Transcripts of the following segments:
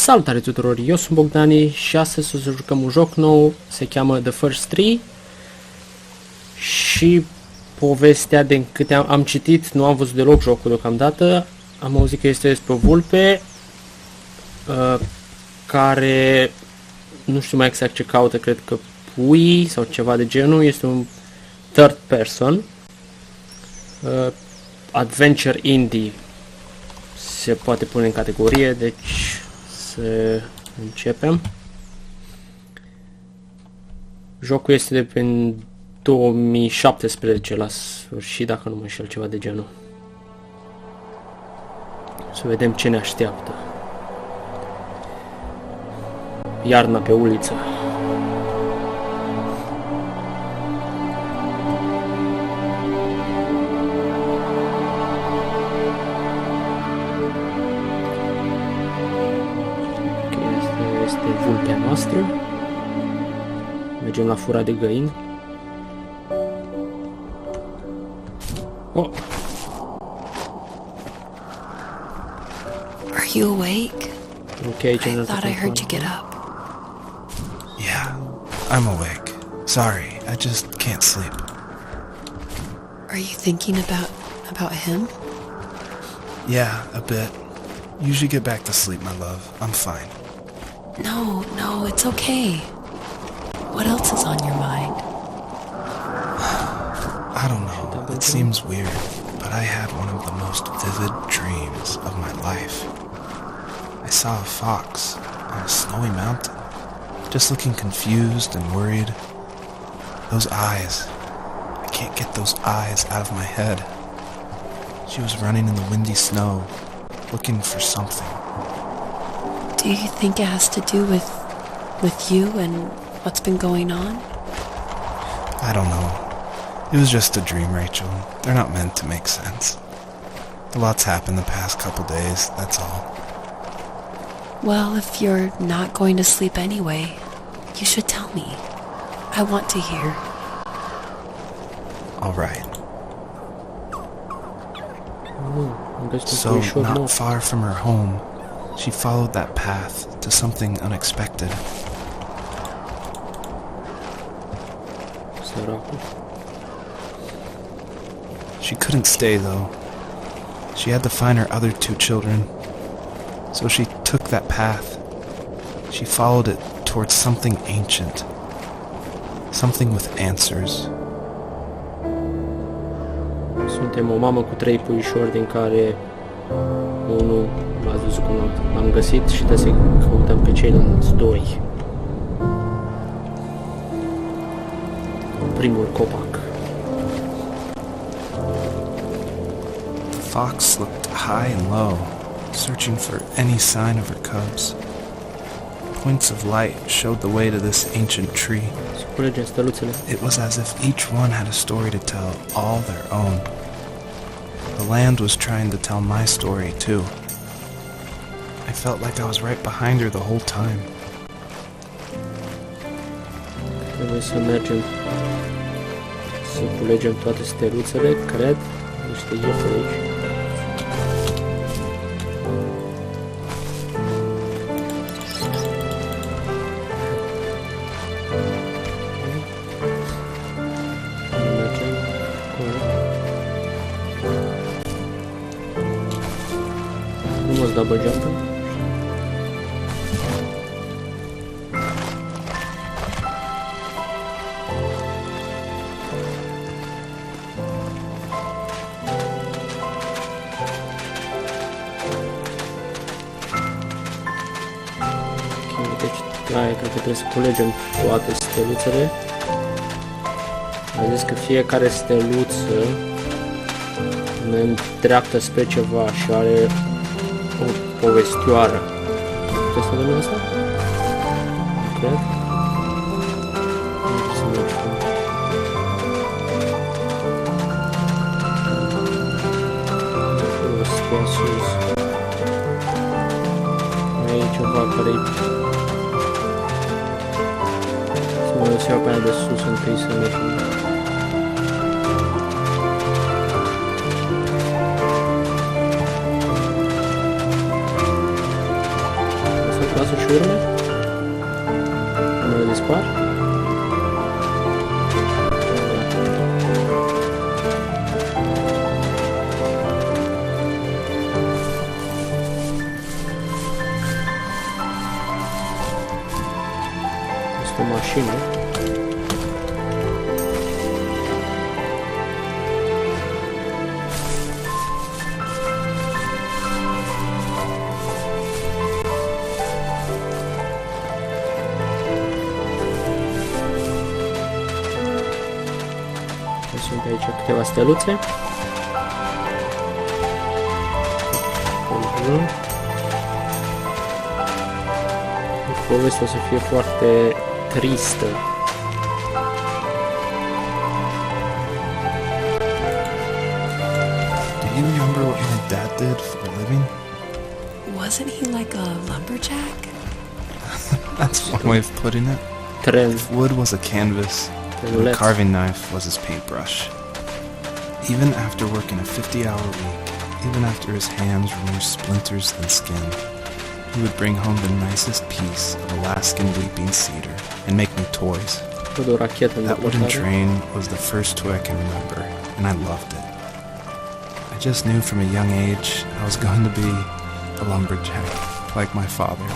Salutare tuturor, eu sunt Bogdani și astăzi o să jucăm un joc nou, se cheamă The First Tree și povestea, din câte am citit, nu am văzut deloc jocul deocamdată, am auzit că este despre o vulpe care nu știu mai exact ce caută, cred că pui sau ceva de genul, este un third person, adventure indie se poate pune în categorie, deci să începem. Jocul este de pe 2017 la sfârșit, dacă nu mă înșel, ceva de genul. Să vedem ce ne așteaptă. Iarna pe uliță. Vulpea noastră. Mergem la fura de găini. Oh. Are you awake? Okay, I thought I heard you get up. Yeah, I'm awake. Sorry, I just can't sleep. Are you thinking about him? Yeah, a bit. You should get back to sleep, my love. I'm fine. No, it's okay. What else is on your mind? I don't know. It seems weird, but I had one of the most vivid dreams of my life. I saw a fox on a snowy mountain, just looking confused and worried. Those eyes. I can't get those eyes out of my head. She was running in the windy snow, looking for something. Do you think it has to do with you and what's been going on? I don't know. It was just a dream, Rachel. They're not meant to make sense. A lot's happened the past couple days, that's all. Well, if you're not going to sleep anyway, you should tell me. I want to hear. All right. So, not far from her home, she followed that path to something unexpected. She couldn't stay though. She had to find her other two children. So she took that path. She followed it towards something ancient. Something with answers. Suntem o mamă cu 3 puișori, din care unul l-ați văzut cum l-am găsit și trebuie să căutăm pe ceilalți 2. Primul copac. The fox looked high and low, searching for any sign of her cubs. Points of light showed the way to this ancient tree. It was as if each one had a story to tell, all their own. The land was trying to tell my story too. I felt like I was right behind her the whole time. Trebuie să mergem să culegem toate steluțele, cred, niște iefuri aici. Double jump. Cred că trebuie să culegem toate steluțele. Am zis că fiecare steluță ne îndreaptă spre ceva și are o povestioară. Puteți să vedem asta? Cred. Să mergem. Sus. Mai e ceva care-i... Să mă lăs eu pe aia de sus întâi să mergem. lasă și urme? Urmele dispar? Este o mașină. Sunt aici câteva steluțe. Povestea o să fie foarte tristă. Do you remember what my dad did for a living? Wasn't he like a lumberjack? That's one way of putting it. Tren. If wood was a canvas, and a carving knife was his paintbrush. Even after working a 50-hour week, even after his hands were more splinters than skin, he would bring home the nicest piece of Alaskan weeping cedar and make me toys. That wooden train was the first toy I can remember, and I loved it. I just knew from a young age I was going to be a lumberjack, like my father.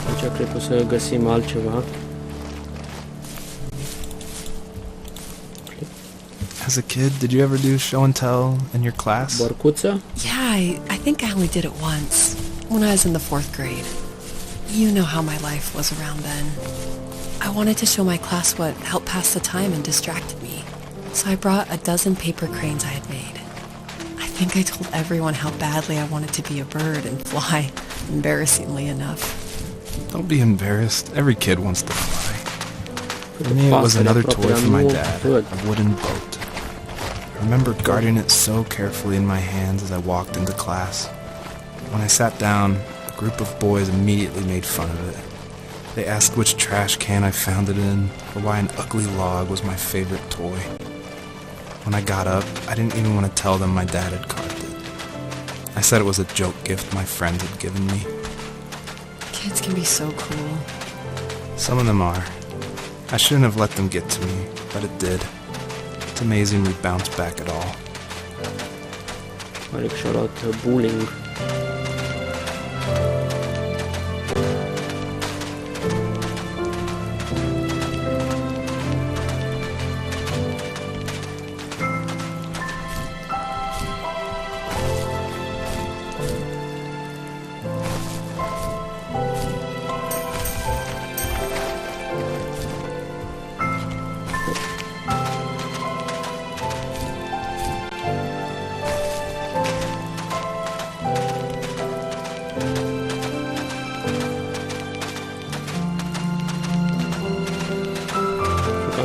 Aici cred că o să găsim altceva. As a kid, did you ever do show and tell in your class? Bărcuță? Yeah, I think I only did it once, when I was in the 4th grade. You know how my life was around then. I wanted to show my class what helped pass the time and distracted me. So I brought a dozen paper cranes I had made. I think I told everyone how badly I wanted to be a bird and fly, embarrassingly enough. Don't be embarrassed. Every kid wants to fly. For me, it was another toy from my dad, a wooden boat. I remember guarding it so carefully in my hands as I walked into class. When I sat down, a group of boys immediately made fun of it. They asked which trash can I found it in, or why an ugly log was my favorite toy. When I got up, I didn't even want to tell them my dad had carved it. I said it was a joke gift my friend had given me. Kids can be so cruel. Some of them are. I shouldn't have let them get to me, but it did. It's amazing we bounced back at all. Pare că și-a luat bullying.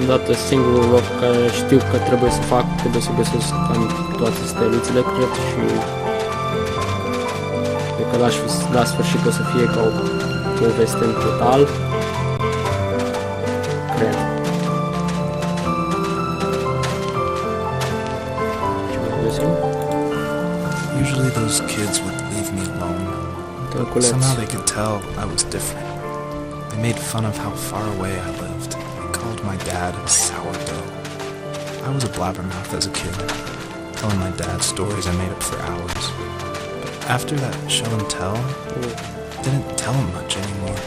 Deocamdată singurul loc care știu că trebuie să fac, trebuie să găsesc cam toate steluțele, cred, și cred că la sfârșit o să fie ca o poveste în total, cred. Ce mai găsim? Usually those kids would leave me alone. Tălculeț. Somehow they could tell I was different. They made fun of how far away I lived. Called my dad sourdough. I was a blabbermouth as a kid, telling my dad stories I made up for hours. But after that show and tell, I didn't tell him much anymore.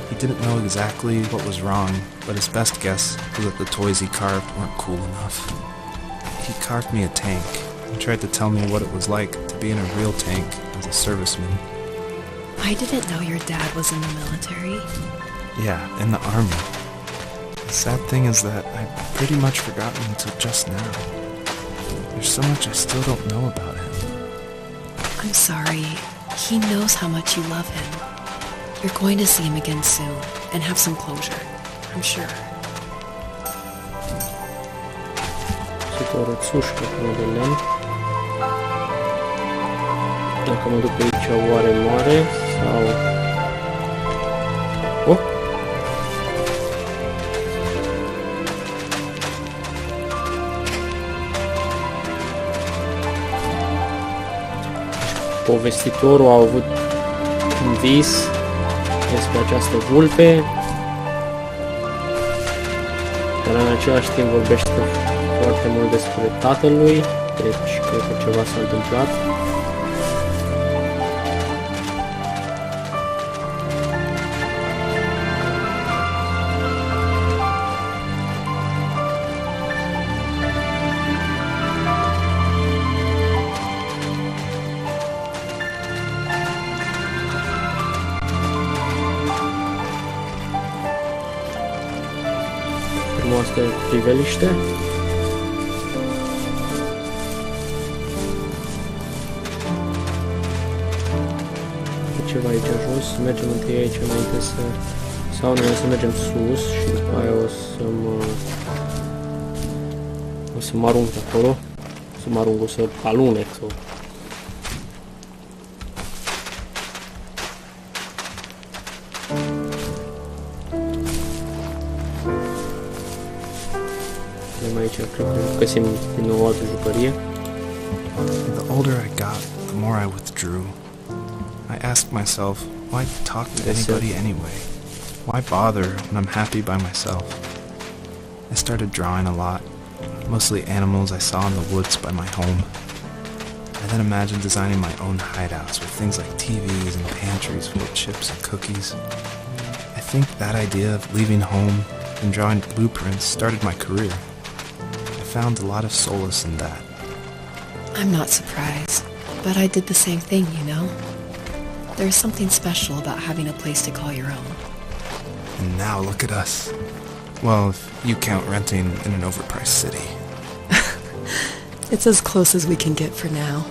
He didn't know exactly what was wrong, but his best guess was that the toys he carved weren't cool enough. He carved me a tank and tried to tell me what it was like to be in a real tank as a serviceman. I didn't know your dad was in the military. Yeah, in the army. The sad thing is that I've pretty much forgotten until just now. There's so much I still don't know about him. I'm sorry. He knows how much you love him. You're going to see him again soon and have some closure, I'm sure. O rățușcă acolo de lemn. Dacă mă duc pe aici, oare moare sau... Oh! Povestitorul a avut un vis despre această vulpe, dar în același timp vorbește foarte mult despre tatălui, deci cred că ceva s-a întâmplat. Frumoasă priveliște. Ceva aici jos, mergem întâi aici înainte sau noi să mergem sus și după aia o să mă arunc acolo, o să alunec sau... Vedem aici, cred că găsim din nou o altă jucărie. The older I got, the more I withdrew. I asked myself, why talk to anybody anyway? Why bother when I'm happy by myself? I started drawing a lot, mostly animals I saw in the woods by my home. I then imagined designing my own hideouts with things like TVs and pantries full of chips and cookies. I think that idea of leaving home and drawing blueprints started my career. I found a lot of solace in that. I'm not surprised, but I did the same thing, you know? There's something special about having a place to call your own. And now look at us. Well, if you count renting in an overpriced city. It's as close as we can get for now.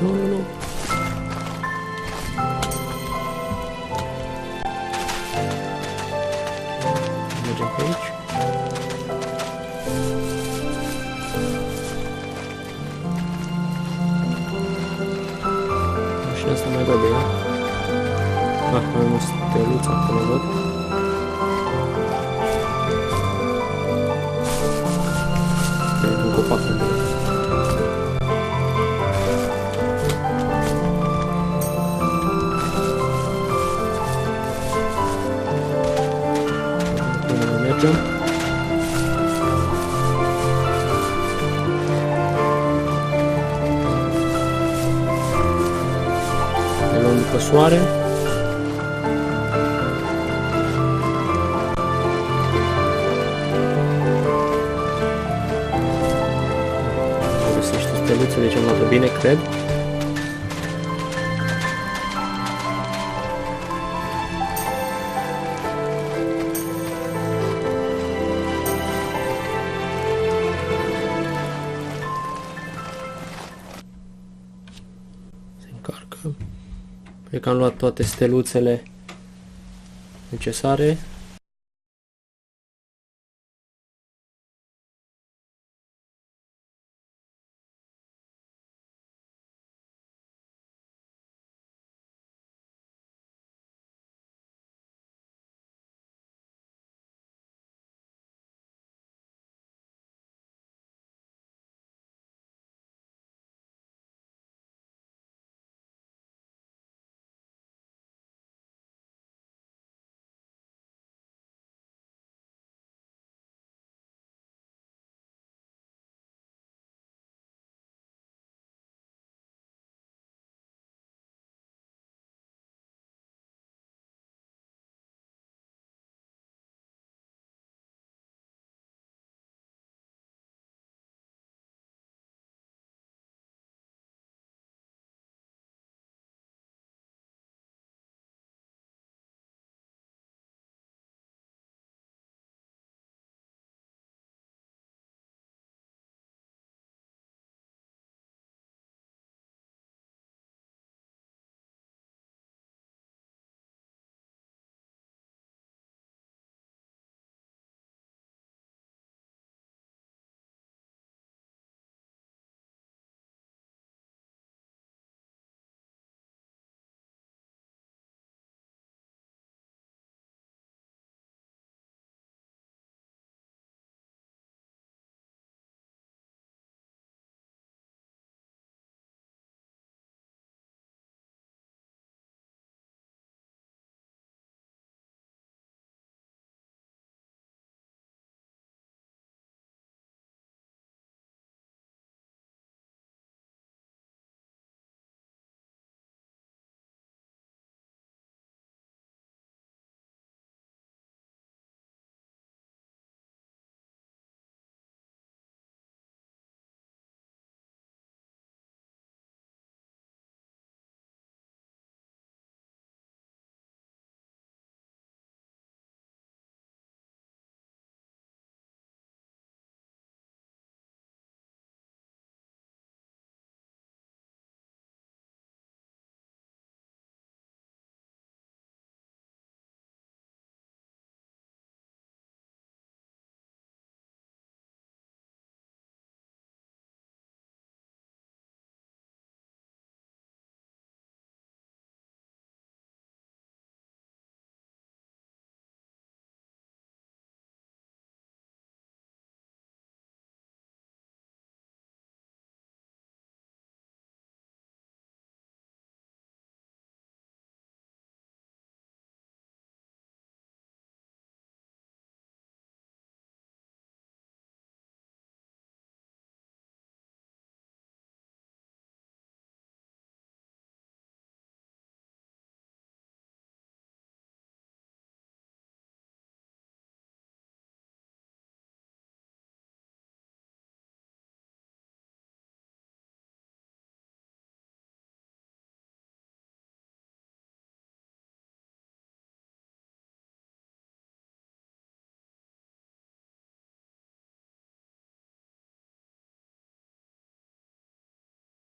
Nu. Mergem pe aici. Mașina asta mai vede ea. Avem o steluță acolo, văd. Pe un copac de ea. Mergem. Ne luăm după soare. Găsești steluțe, deci am luat-o bine, cred. Cred că am luat toate steluțele necesare.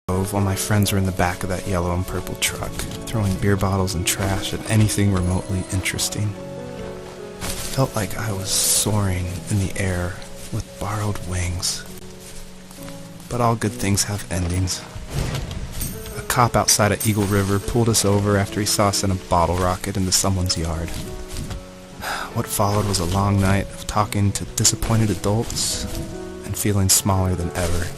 while my friends were in the back of that yellow and purple truck, throwing beer bottles and trash at anything remotely interesting. Felt like I was soaring in the air with borrowed wings. But all good things have endings. A cop outside of Eagle River pulled us over after he saw us in a bottle rocket into someone's yard. What followed was a long night of talking to disappointed adults and feeling smaller than ever.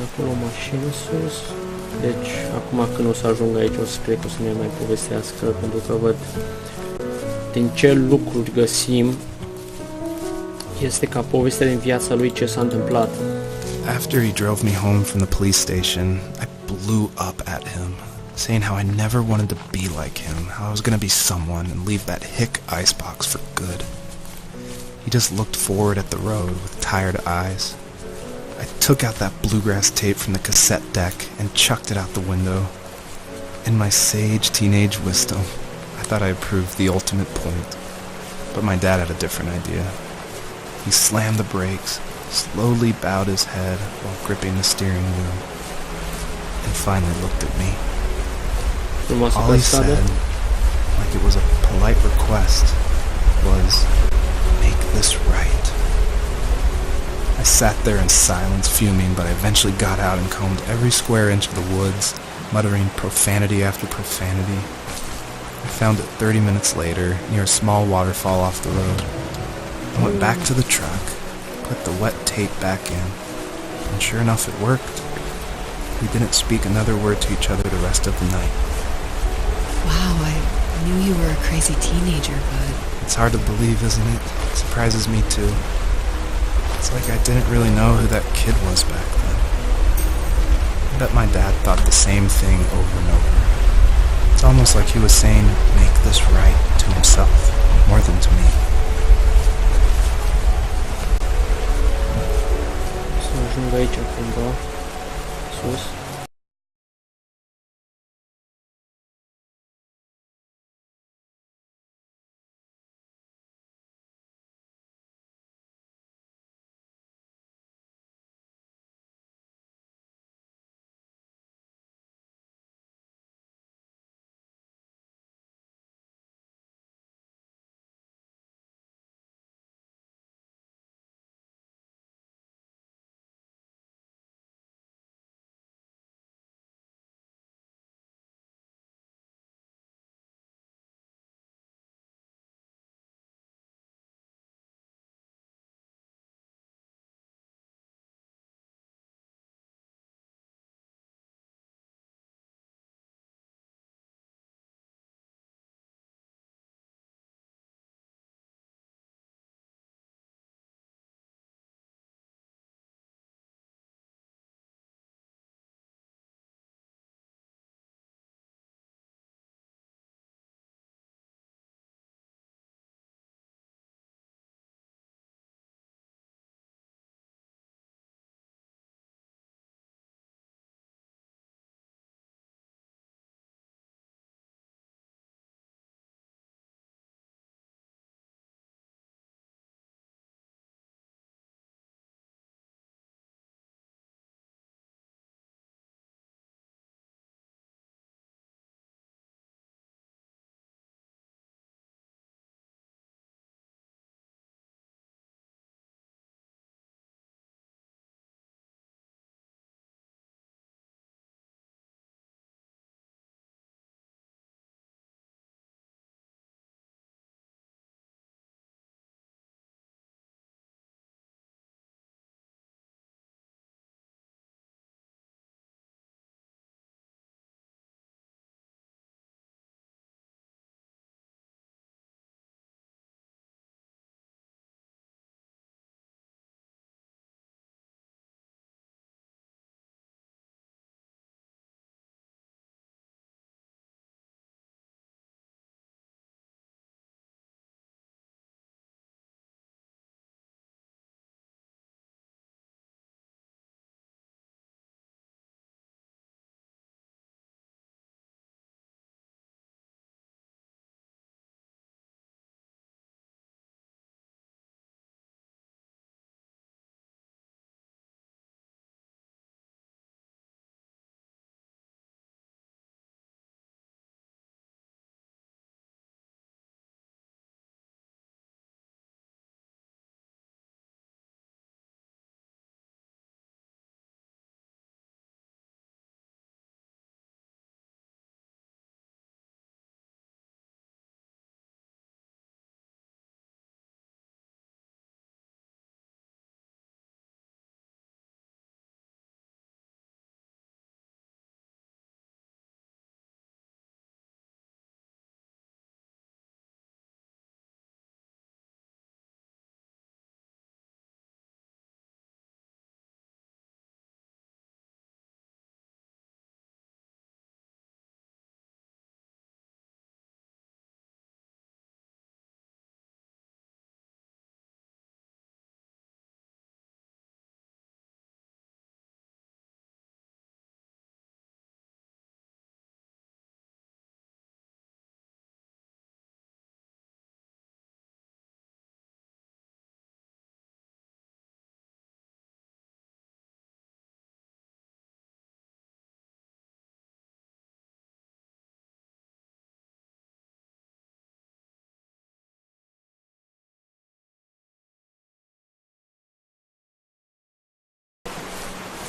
Acolo o mașină sus. Deci, acum când o să ajung aici, o să cred că o să ne mai povestească, pentru că văd din ce lucruri găsim, este ca povestea din viața lui ce s-a întâmplat. After he drove me home from the police station, I blew up at him, saying how I never wanted to be like him, how I was gonna be someone and leave that hick icebox for good. He just looked forward at the road with tired eyes. I took out that bluegrass tape from the cassette deck and chucked it out the window. In my sage teenage wisdom, I thought I proved the ultimate point. But my dad had a different idea. He slammed the brakes, slowly bowed his head while gripping the steering wheel, and finally looked at me. All he said, like it was a polite request, was, "Make this right." I sat there in silence, fuming, but I eventually got out and combed every square inch of the woods, muttering profanity after profanity. I found it 30 minutes later, near a small waterfall off the road. I went back to the truck, put the wet tape back in, and sure enough it worked. We didn't speak another word to each other the rest of the night. Wow, I knew you were a crazy teenager, but... It's hard to believe, isn't it? It surprises me too. It's like I didn't really know who that kid was back then. I bet my dad thought the same thing over and over. It's almost like he was saying, make this right, to himself, more than to me. Să ajung aici cumva, sus.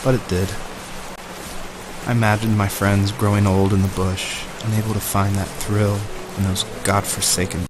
but it did. I imagined my friends growing old in the bush, unable to find that thrill in those godforsaken.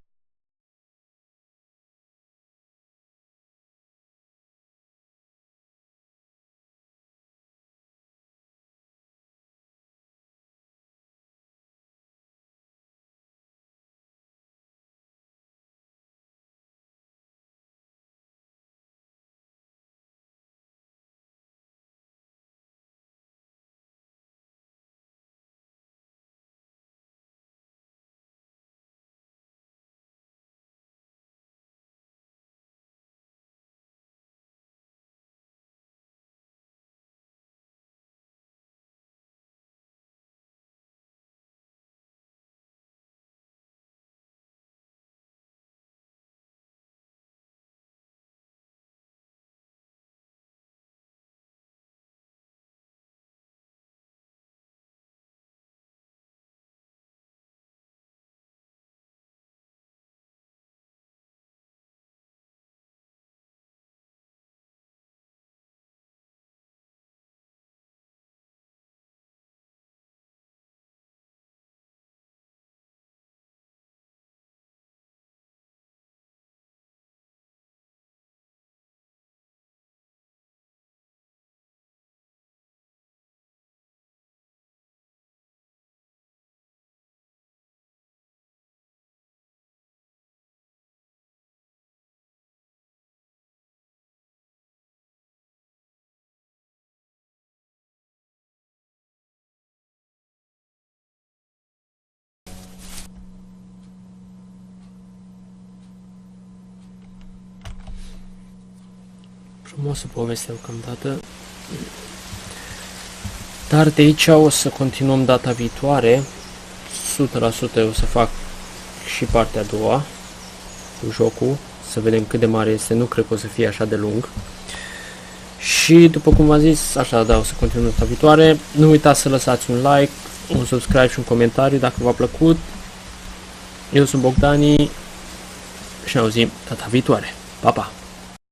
Frumoasă poveste deocamdată. Dar de aici o să continuăm data viitoare. 100% o să fac și partea a doua cu jocul. Să vedem cât de mare este. Nu cred că o să fie așa de lung. Și după cum v-am zis, așa, da, o să continuăm data viitoare. Nu uitați să lăsați un like, un subscribe și un comentariu dacă v-a plăcut. Eu sunt Bogdani și ne auzim data viitoare. Pa, pa!